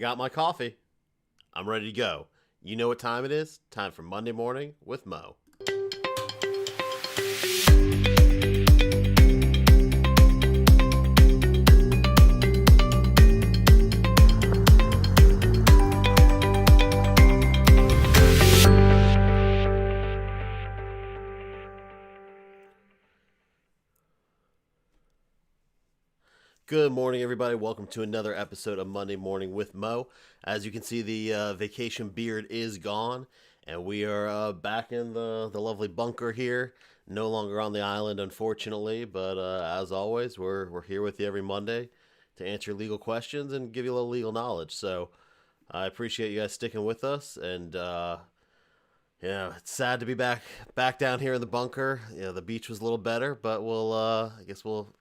Got my coffee. I'm ready to go. You know what time it is? Time for Monday Morning with Mo. Good morning, everybody. Welcome to another episode of Monday Morning with Mo. As you can see, the vacation beard is gone, and we are back in the lovely bunker here. No longer on the island, unfortunately, but as always, we're here with you every Monday to answer legal questions and give you a little legal knowledge. So I appreciate you guys sticking with us, and it's sad to be back down here in the bunker. The beach was a little better, but I guess we'll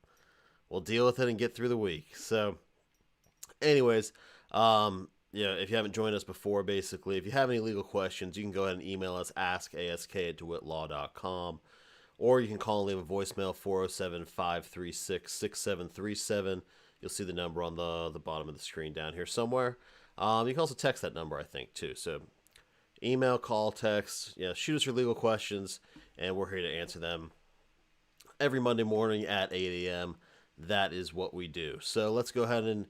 deal with it and get through the week. So, anyways, if you haven't joined us before, basically, if you have any legal questions, you can go ahead and email us, askask@dewittlaw.com, or you can call and leave a voicemail, 407-536-6737. You'll see the number on the bottom of the screen down here somewhere. You can also text that number, I think, too. So, email, call, text, shoot us your legal questions, and we're here to answer them every Monday morning at 8 a.m., That is what we do. So let's go ahead and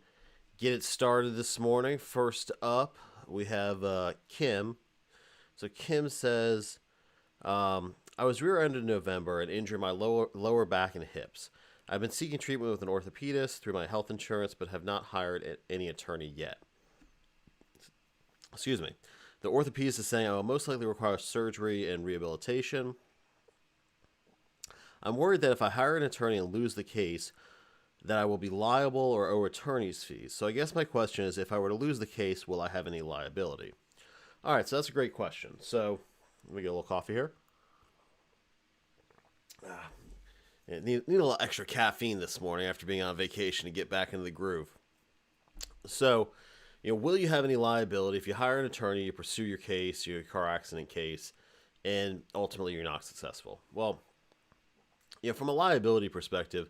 get it started this morning. First up, we have Kim. So Kim says, I was rear-ended in November and injured my lower back and hips. I've been seeking treatment with an orthopedist through my health insurance, but have not hired any attorney yet. Excuse me. The orthopedist is saying I will most likely require surgery and rehabilitation. I'm worried that if I hire an attorney and lose the case, that I will be liable or owe attorney's fees. So I guess my question is, if I were to lose the case, will I have any liability? All right, so that's a great question. So let me get a little coffee here. Need a little extra caffeine this morning after being on vacation to get back into the groove. So, will you have any liability if you hire an attorney, you pursue your case, your car accident case, and ultimately you're not successful? Well, from a liability perspective,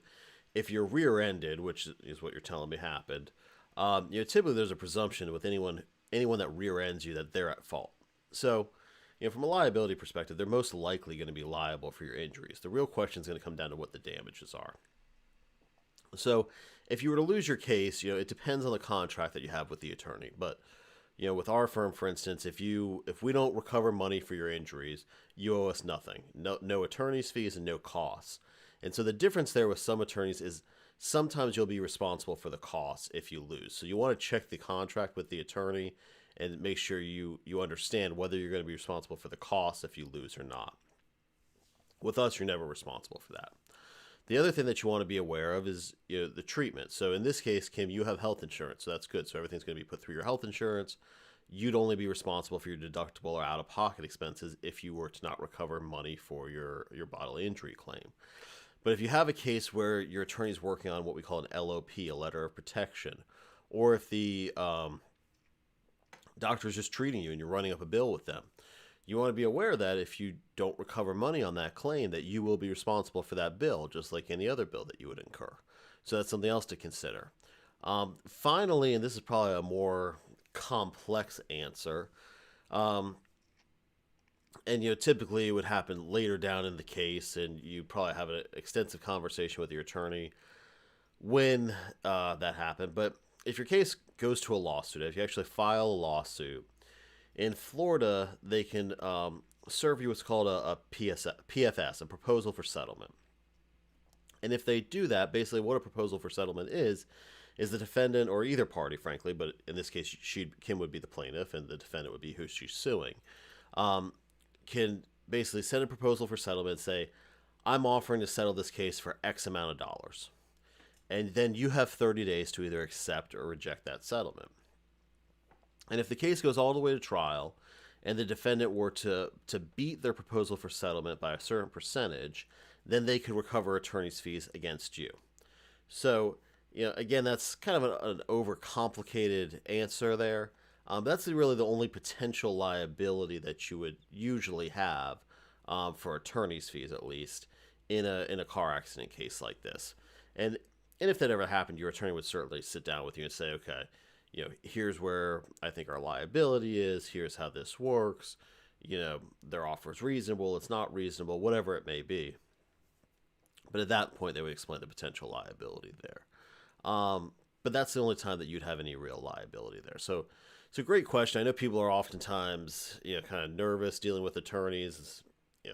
if you're rear-ended, which is what you're telling me happened, typically there's a presumption with anyone that rear-ends you that they're at fault. So, from a liability perspective, they're most likely going to be liable for your injuries. The real question is going to come down to what the damages are. So, if you were to lose your case, it depends on the contract that you have with the attorney. But, with our firm, for instance, if we don't recover money for your injuries, you owe us nothing. No attorney's fees and no costs. And so the difference there with some attorneys is sometimes you'll be responsible for the costs if you lose. So you want to check the contract with the attorney and make sure you understand whether you're going to be responsible for the costs if you lose or not. With us, you're never responsible for that. The other thing that you want to be aware of is the treatment. So in this case, Kim, you have health insurance, so that's good. So everything's going to be put through your health insurance. You'd only be responsible for your deductible or out-of-pocket expenses if you were to not recover money for your bodily injury claim. But if you have a case where your attorney is working on what we call an LOP, a letter of protection, or if the doctor is just treating you and you're running up a bill with them, you want to be aware that if you don't recover money on that claim, that you will be responsible for that bill, just like any other bill that you would incur. So that's something else to consider. Finally, and this is probably a more complex answer, and typically it would happen later down in the case, and you probably have an extensive conversation with your attorney when that happened. But if your case goes to a lawsuit, if you actually file a lawsuit, in Florida, they can serve you what's called a PFS, a proposal for settlement. And if they do that, basically what a proposal for settlement is the defendant, or either party, frankly, but in this case, Kim would be the plaintiff, and the defendant would be who she's suing, can basically send a proposal for settlement and say, I'm offering to settle this case for X amount of dollars. And then you have 30 days to either accept or reject that settlement. And if the case goes all the way to trial and the defendant were to beat their proposal for settlement by a certain percentage, then they could recover attorney's fees against you. So, again, that's kind of an overcomplicated answer there. That's really the only potential liability that you would usually have for attorney's fees, at least, in a car accident case like this. And if that ever happened, your attorney would certainly sit down with you and say, okay, here's where I think our liability is. Here's how this works. Their offer is reasonable. It's not reasonable, whatever it may be. But at that point, they would explain the potential liability there. But that's the only time that you'd have any real liability there. So it's a great question. I know people are oftentimes, kind of nervous dealing with attorneys.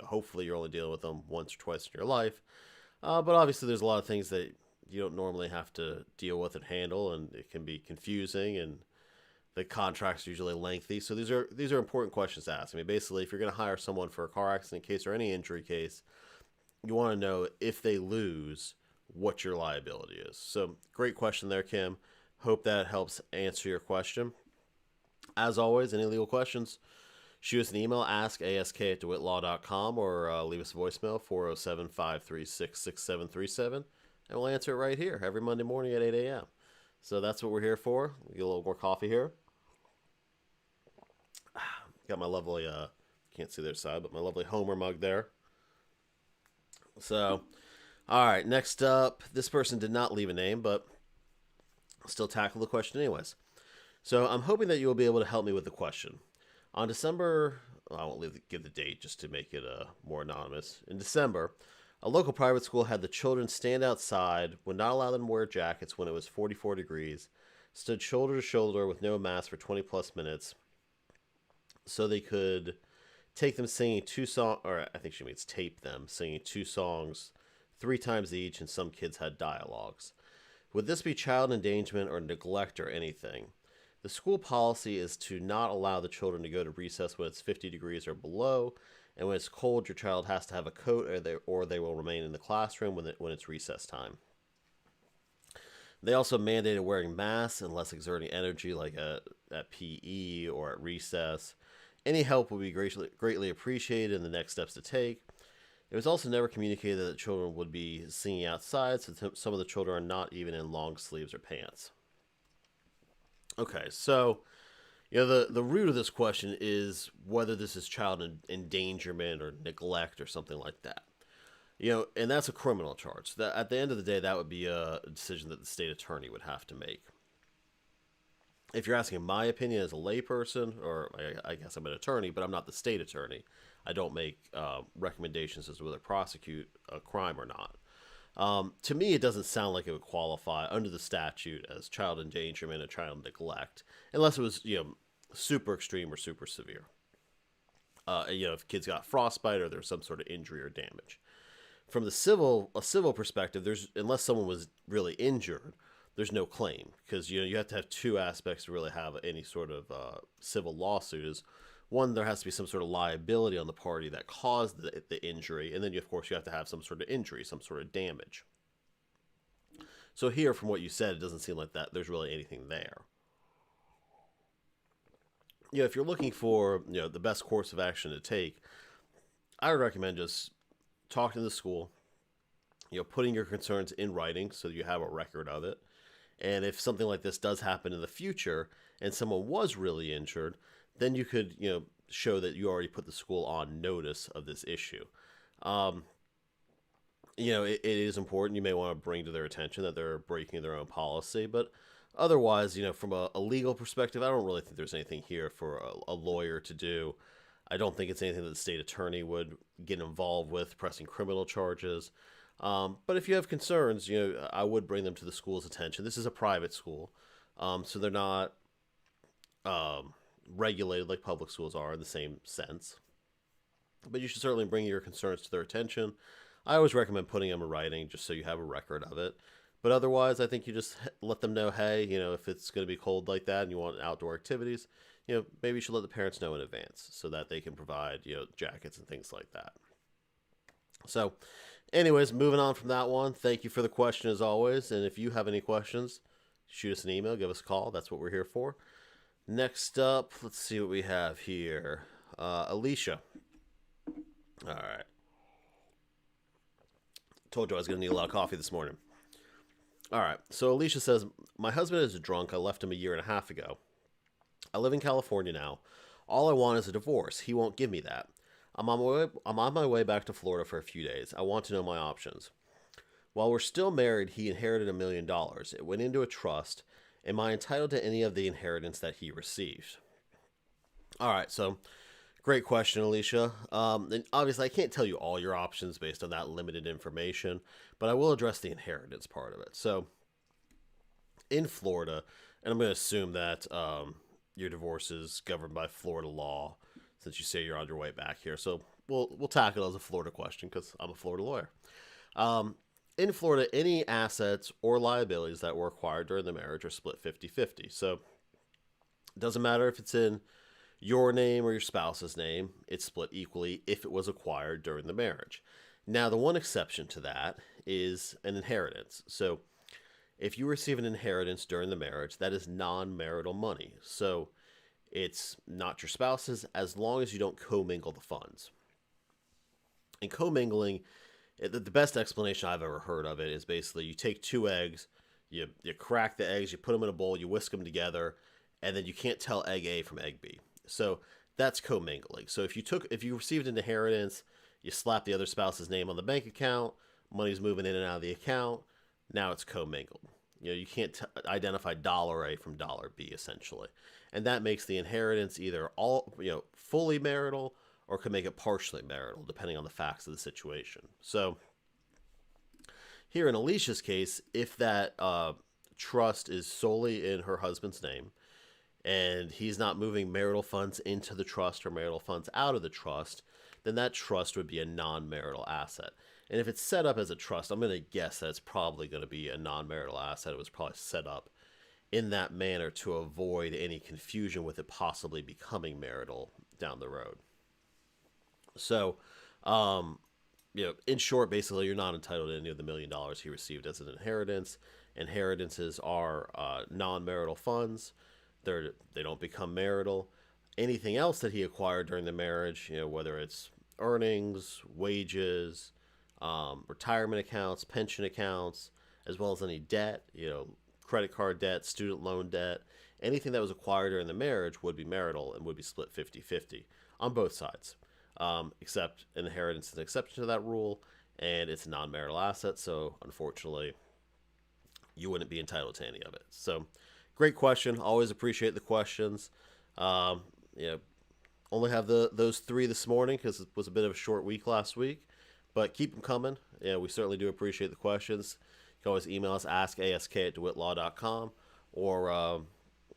Hopefully you're only dealing with them once or twice in your life. But obviously there's a lot of things that you don't normally have to deal with and handle, and it can be confusing, and the contract's usually lengthy. So these are important questions to ask. I mean, basically, if you're going to hire someone for a car accident case or any injury case, you want to know if they lose, what your liability is. So great question there, Kim. Hope that helps answer your question. As always, any legal questions, shoot us an email, askask@dewitlaw.com, or leave us a voicemail, 407-536-6737, and we'll answer it right here every Monday morning at 8 a.m. So that's what we're here for. We get a little more coffee here. Got my lovely, can't see their side, but my lovely Homer mug there. So, all right, next up, this person did not leave a name, but still tackle the question anyways. So I'm hoping that you will be able to help me with the question. On December, I won't give the date just to make it more anonymous. In December, a local private school had the children stand outside, would not allow them to wear jackets when it was 44 degrees, stood shoulder to shoulder with no mask for 20 plus minutes, so they could take them singing two songs, or I think she means tape them singing two songs 3 times each, and some kids had dialogues. Would this be child endangerment or neglect or anything? The school policy is to not allow the children to go to recess when it's 50 degrees or below, and when it's cold, your child has to have a coat, or they will remain in the classroom when it's recess time. They also mandated wearing masks unless exerting energy, like at PE or at recess. Any help would be greatly appreciated in the next steps to take. It was also never communicated that the children would be singing outside, so some of the children are not even in long sleeves or pants. Okay, so the root of this question is whether this is child endangerment or neglect or something like that. And that's a criminal charge. That at the end of the day, that would be a decision that the state attorney would have to make. If you're asking my opinion as a layperson, or I guess I'm an attorney, but I'm not the state attorney. I don't make recommendations as to whether to prosecute a crime or not. To me, it doesn't sound like it would qualify under the statute as child endangerment and child neglect, unless it was super extreme or super severe. If kids got frostbite or there's some sort of injury or damage. From a civil perspective, unless someone was really injured, there's no claim, because you have to have two aspects to really have any sort of civil lawsuit. Is one, there has to be some sort of liability on the party that caused the injury, and then of course you have to have some sort of injury, some sort of damage. So here, from what you said, it doesn't seem like that there's really anything there. If you're looking for the best course of action to take, I would recommend just talking to the school, putting your concerns in writing so you have a record of it. And if something like this does happen in the future and someone was really injured, then you could, show that you already put the school on notice of this issue. It is important. You may want to bring to their attention that they're breaking their own policy. But otherwise, from a legal perspective, I don't really think there's anything here for a lawyer to do. I don't think it's anything that the state attorney would get involved with, pressing criminal charges. But if you have concerns, I would bring them to the school's attention. This is a private school, so they're not regulated like public schools are in the same sense. But you should certainly bring your concerns to their attention. I always recommend putting them in writing just so you have a record of it. But otherwise, I think you just let them know, hey, if it's going to be cold like that and you want outdoor activities, maybe you should let the parents know in advance so that they can provide, jackets and things like that. So, anyways, moving on from that one, thank you for the question as always. And if you have any questions, shoot us an email, give us a call. That's what we're here for. Next up, let's see what we have here. Alicia. All right. Told you I was going to need a lot of coffee this morning. All right. So Alicia says, my husband is a drunk. I left him a year and a half ago. I live in California now. All I want is a divorce. He won't give me that. I'm on my way back to Florida for a few days. I want to know my options. While we're still married, he inherited $1 million. It went into a trust, Am I entitled to any of the inheritance that he received? All right, so great question, Alicia. And obviously, I can't tell you all your options based on that limited information, but I will address the inheritance part of it. So, in Florida, and I'm going to assume that your divorce is governed by Florida law, since you say you're on your way back here. So we'll tackle it as a Florida question because I'm a Florida lawyer. Um, in Florida, any assets or liabilities that were acquired during the marriage are split 50-50. So it doesn't matter if it's in your name or your spouse's name, it's split equally if it was acquired during the marriage. Now, the one exception to that is an inheritance. So if you receive an inheritance during the marriage, that is non marital money. So it's not your spouse's as long as you don't commingle the funds. And commingling, the best explanation I've ever heard of it is basically you take two eggs, you crack the eggs, you put them in a bowl, you whisk them together, and then you can't tell egg A from egg B. So that's commingling. So if you received an inheritance, you slap the other spouse's name on the bank account, money's moving in and out of the account, now it's commingled. You can't identify dollar A from dollar B essentially, and that makes the inheritance either all fully marital or could make it partially marital depending on the facts of the situation. So here in Alicia's case, if that trust is solely in her husband's name and he's not moving marital funds into the trust or marital funds out of the trust, then that trust would be a non-marital asset. And if it's set up as a trust, I'm going to guess that it's probably going to be a non-marital asset. It was probably set up in that manner to avoid any confusion with it possibly becoming marital down the road. So, in short, basically, you're not entitled to any of the $1 million he received as an inheritance. Inheritances are non-marital funds. They don't become marital. Anything else that he acquired during the marriage, whether it's earnings, wages, retirement accounts, pension accounts, as well as any debt, credit card debt, student loan debt, anything that was acquired during the marriage would be marital and would be split 50-50 on both sides. Except inheritance is an exception to that rule, and it's a non-marital asset, so unfortunately, you wouldn't be entitled to any of it. So, great question. Always appreciate the questions. Only have those three this morning because it was a bit of a short week last week, but keep them coming. We certainly do appreciate the questions. You can always email us, askask@dewittlaw.com, or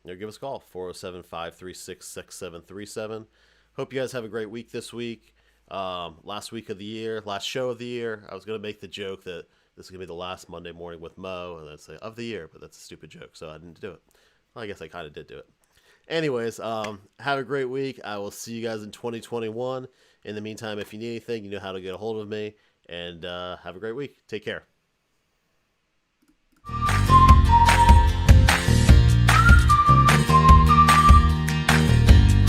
give us a call, 407-536-6737. Hope you guys have a great week this week. Last week of the year, last show of the year. I was going to make the joke that this is going to be the last Monday morning with Mo, and then say of the year, but that's a stupid joke, so I didn't do it. Well, I guess I kind of did do it. Anyways, have a great week. I will see you guys in 2021. In the meantime, if you need anything, you know how to get a hold of me, and have a great week. Take care.